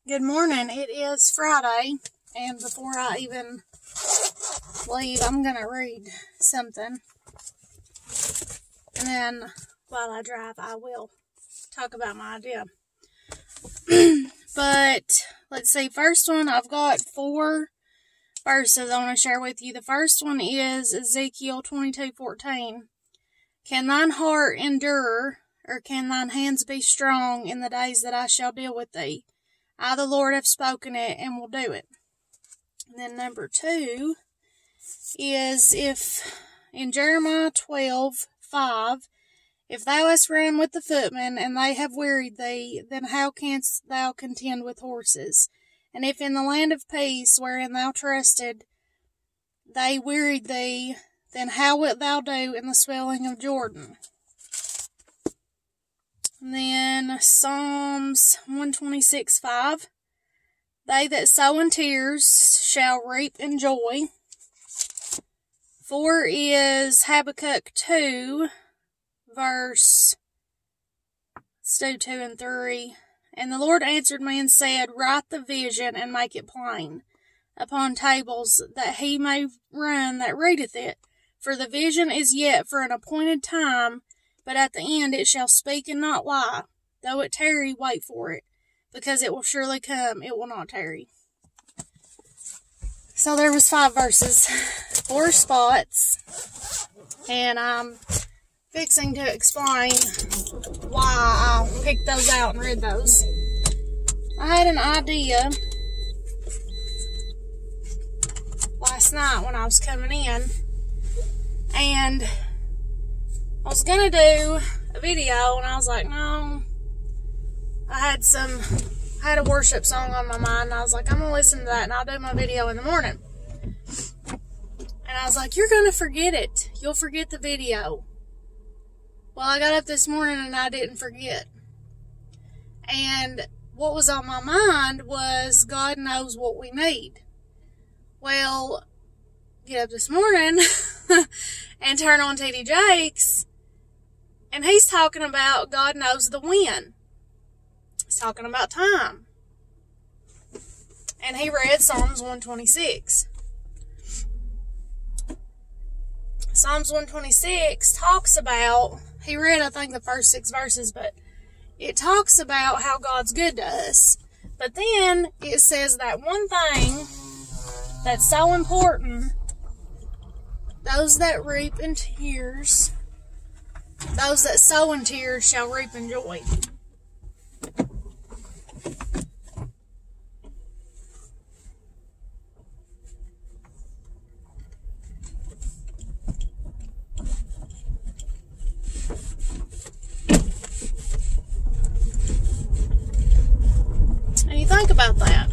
Good morning. It is Friday, and before I even leave, I'm going to read something. And then while I drive, I will talk about my idea. But let's see. First one, I've got 4 verses I want to share with you. The first one is Ezekiel 22:14. Can thine heart endure, or can thine hands be strong in the days that I shall deal with thee? I, the Lord, have spoken it and will do it. And then number 2 is in Jeremiah 12:5, if thou hast run with the footmen, and they have wearied thee, then how canst thou contend with horses? And if in the land of peace, wherein thou trusted, they wearied thee, then how wilt thou do in the swelling of Jordan? And then Psalms 126:5, they that sow in tears shall reap in joy. 4 is Habakkuk 2, verse 2 and 3. And the Lord answered me and said, write the vision and make it plain upon tables, that he may run that readeth it. For the vision is yet for an appointed time, but at the end it shall speak and not lie. Though it tarry, wait for it, because it will surely come, it will not tarry. So there was 5 verses, 4 spots, and I'm fixing to explain why I picked those out and read those. I had an idea last night when I was coming in, and I was gonna do a video, and I was like, no. I had a worship song on my mind, and I was like, I'm gonna listen to that, and I'll do my video in the morning. And I was like, you're gonna forget it. You'll forget the video. Well, I got up this morning, and I didn't forget. And what was on my mind was, God knows what we need. Well, get up this morning and turn on T.D. Jakes, and he's talking about God knows the when. He's talking about time. And he read Psalms 126. Psalms 126 talks about, he read, I think, the first 6 verses, but it talks about how God's good to us. But then it says that one thing that's so important, those that reap in tears, those that sow in tears shall reap in joy. And you think about that.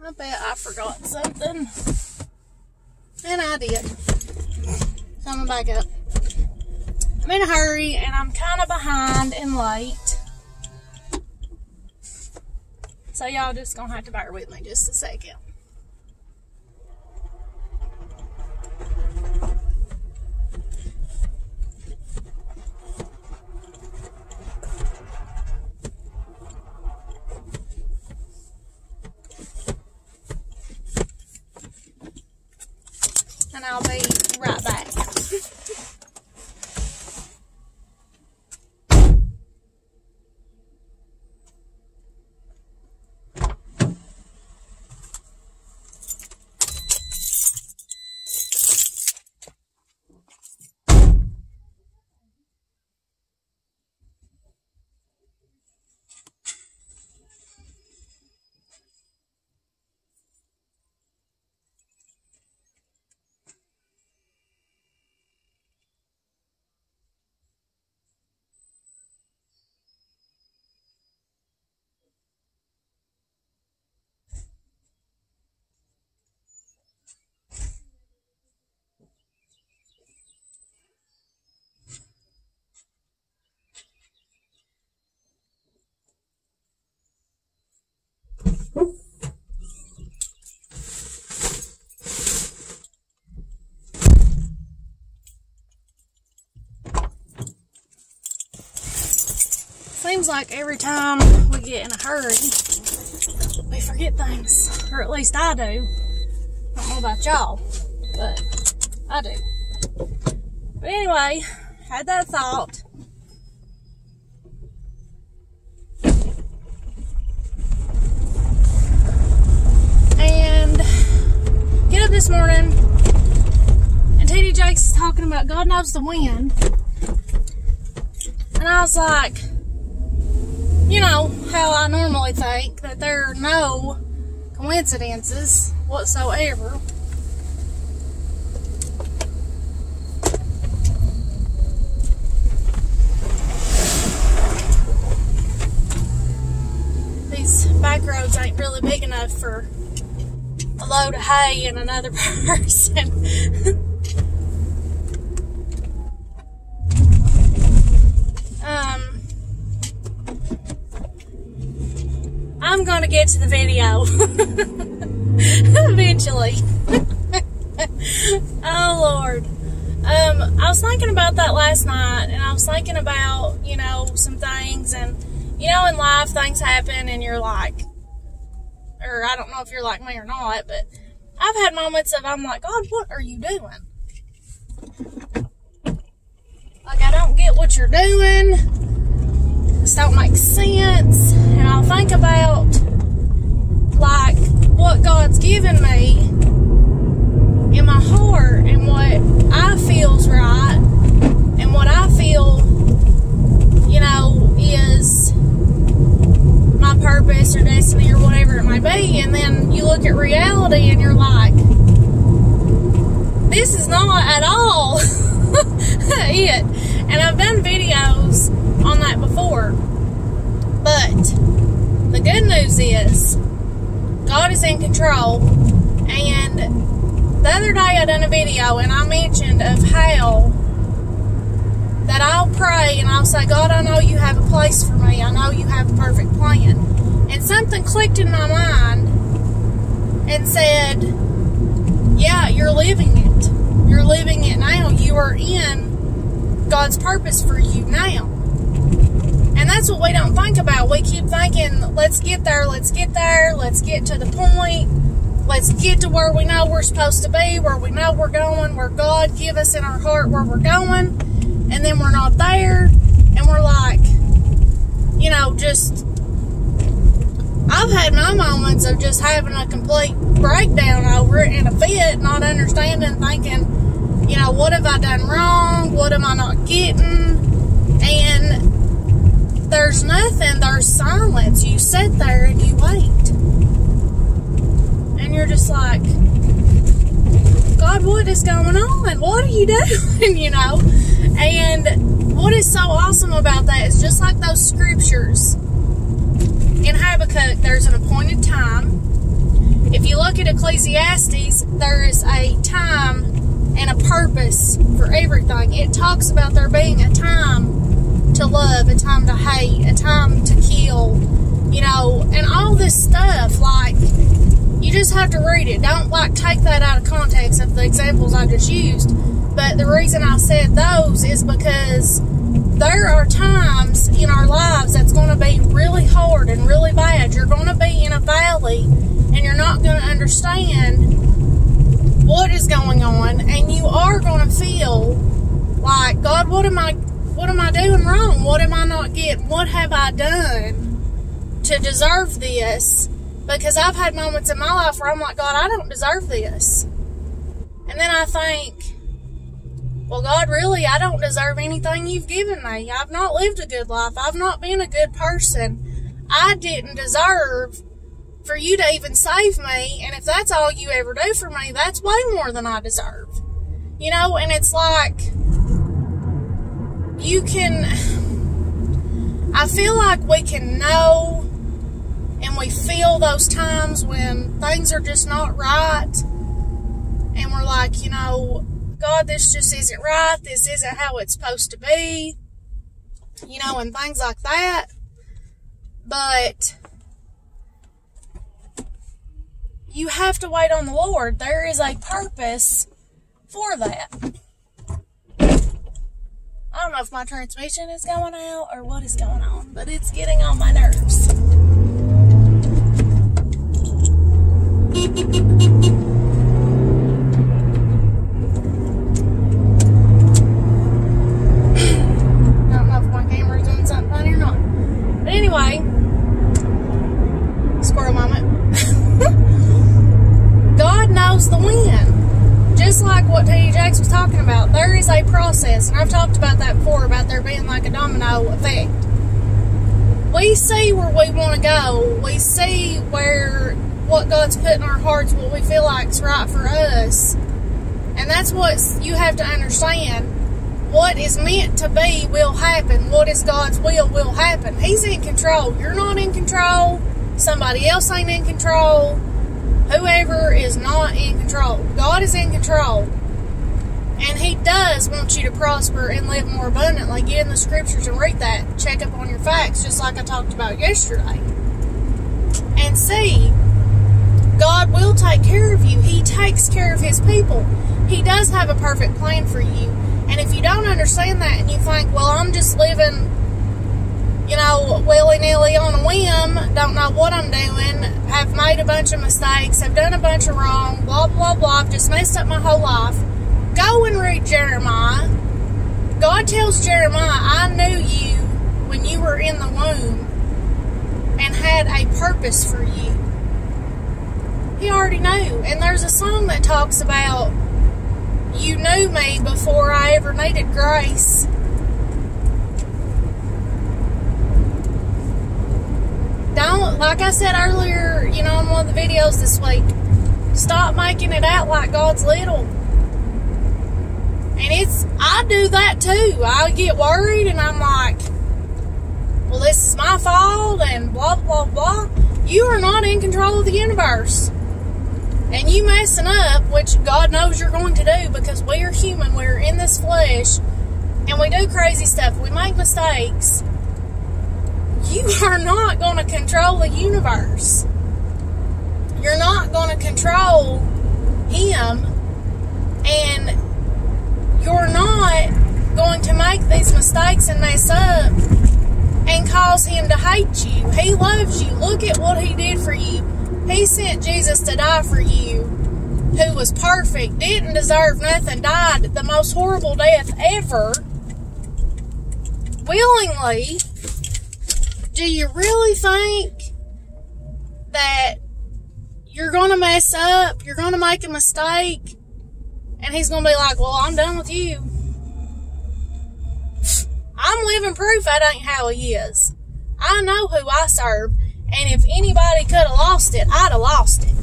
I bet I forgot something. And I did. So I'm gonna back up. I'm in a hurry, and I'm kind of behind and late. So y'all just gonna have to bear with me just a second. And I'll be right back. seems like every time we get in a hurry, we forget things. Or at least I do. I don't know about y'all, but I do. But anyway, had that thought. And get up this morning, and T.D. Jakes is talking about God knows the wind. And I was like, you know how I normally think that there are no coincidences whatsoever. These back roads ain't really big enough for a load of hay and another person. I'm gonna get to the video eventually. Oh Lord. I was thinking about that last night, and I was thinking about, you know, some things, and you know, in life things happen and you're like, or I don't know if you're like me or not, but I've had moments of I'm like, God, what are you doing? Like, I don't get what you're doing. This don't make sense. And I'll think about like what God's given me in my heart and what I feel's right and what I feel, you know, is my purpose or destiny or whatever it may be. And then you look at reality and you're like, this is not at all it. And I've done videos on that before, but the good news is God is in control. And the other day I done a video and I mentioned of how that I'll pray and I'll say, God, I know you have a place for me. I know you have a perfect plan. And something clicked in my mind and said, yeah, you're living it. You're living it now. You are in God's purpose for you now. And that's what we don't think about. We keep thinking, let's get there, let's get there, let's get to the point, let's get to where we know we're supposed to be, where we know we're going, where God give us in our heart where we're going, and then we're not there, and we're like, you know, just, I've had my moments of just having a complete breakdown over it and a fit, not understanding, thinking, you know, what have I done wrong? What am I not getting? And there's nothing. There's silence. You sit there and you wait. And you're just like, God, what is going on? What are you doing? You know? And what is so awesome about that is just like those scriptures in Habakkuk, there's an appointed time. If you look at Ecclesiastes, there is a time and a purpose for everything. It talks about there being a time to love, a time to hate, a time to kill, you know, and all this stuff. Like, you just have to read it. Don't, like, take that out of context of the examples I just used. But the reason I said those is because there are times in our lives that's going to be really hard and really bad. You're going to be in a valley and you're not going to understand what is going on, and you are going to feel like, God, what am I doing wrong? What am I not getting? What have I done to deserve this? Because I've had moments in my life where I'm like, God, I don't deserve this. And then I think, well, God, really, I don't deserve anything you've given me. I've not lived a good life. I've not been a good person. I didn't deserve for you to even save me, and if that's all you ever do for me, that's way more than I deserve. You know, and it's like, you can, I feel like we can know, and we feel those times when things are just not right, and we're like, you know, God, this just isn't right, this isn't how it's supposed to be, you know, and things like that. But you have to wait on the Lord. There is a purpose for that. I don't know if my transmission is going out or what is going on, but it's getting on my nerves. I don't know if my camera's doing something funny or not. But anyway, squirrel moment. God knows the when. Just like what T.D. Jakes was talking about, there is a process, and I've talked about that before, about there being like a domino effect. We see where we want to go. We see what God's put in our hearts, what we feel like is right for us. And that's what you have to understand. What is meant to be will happen. What is God's will happen. He's in control. You're not in control. Somebody else ain't in control. Whoever is not in control. God is in control. And He does want you to prosper and live more abundantly. Get in the scriptures and read that. Check up on your facts, just like I talked about yesterday. And see, God will take care of you. He takes care of His people. He does have a perfect plan for you. And if you don't understand that and you think, well, I'm just living, willy-nilly on a whim, don't know what I'm doing, have made a bunch of mistakes, have done a bunch of wrong, blah, blah, blah, I've just messed up my whole life, go and read Jeremiah. God tells Jeremiah, I knew you when you were in the womb and had a purpose for you. He already knew. And there's a song that talks about, you knew me before I ever needed grace. Don't, like I said earlier, in one of the videos this week, stop making it out like God's little. And I do that too. I get worried and I'm like, well, this is my fault and blah, blah, blah. You are not in control of the universe. And you messing up, which God knows you're going to do because we are human, we're in this flesh, and we do crazy stuff, we make mistakes. You are not going to control the universe. You're not going to control Him, and you're not going to make these mistakes and mess up and cause Him to hate you. He loves you. Look at what He did for you. He sent Jesus to die for you, who was perfect, didn't deserve nothing, died the most horrible death ever, willingly. Do you really think that you're going to mess up, you're going to make a mistake, and He's going to be like, well, I'm done with you? I'm living proof that ain't how He is. I know who I serve, and if anybody could have lost it, I'd have lost it.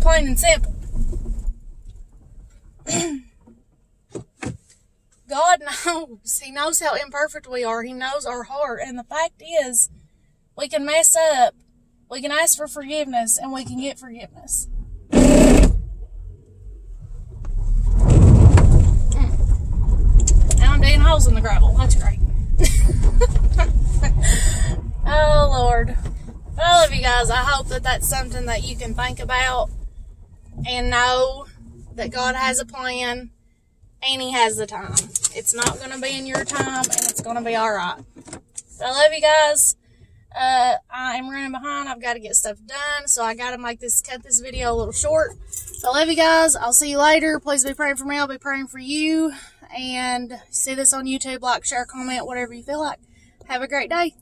Plain and simple. God knows. He knows how imperfect we are. He knows our heart. And the fact is, we can mess up, we can ask for forgiveness, and we can get forgiveness. Now I'm digging holes in the gravel. That's great. Oh, Lord. I love you guys. I hope that that's something that you can think about and know that God has a plan and He has the time. It's not going to be in your time, and it's going to be all right. So I love you guys. I am running behind. I've got to get stuff done, so I got to cut this video a little short. So I love you guys. I'll see you later. Please be praying for me. I'll be praying for you. And see this on YouTube. Like, share, comment, whatever you feel like. Have a great day.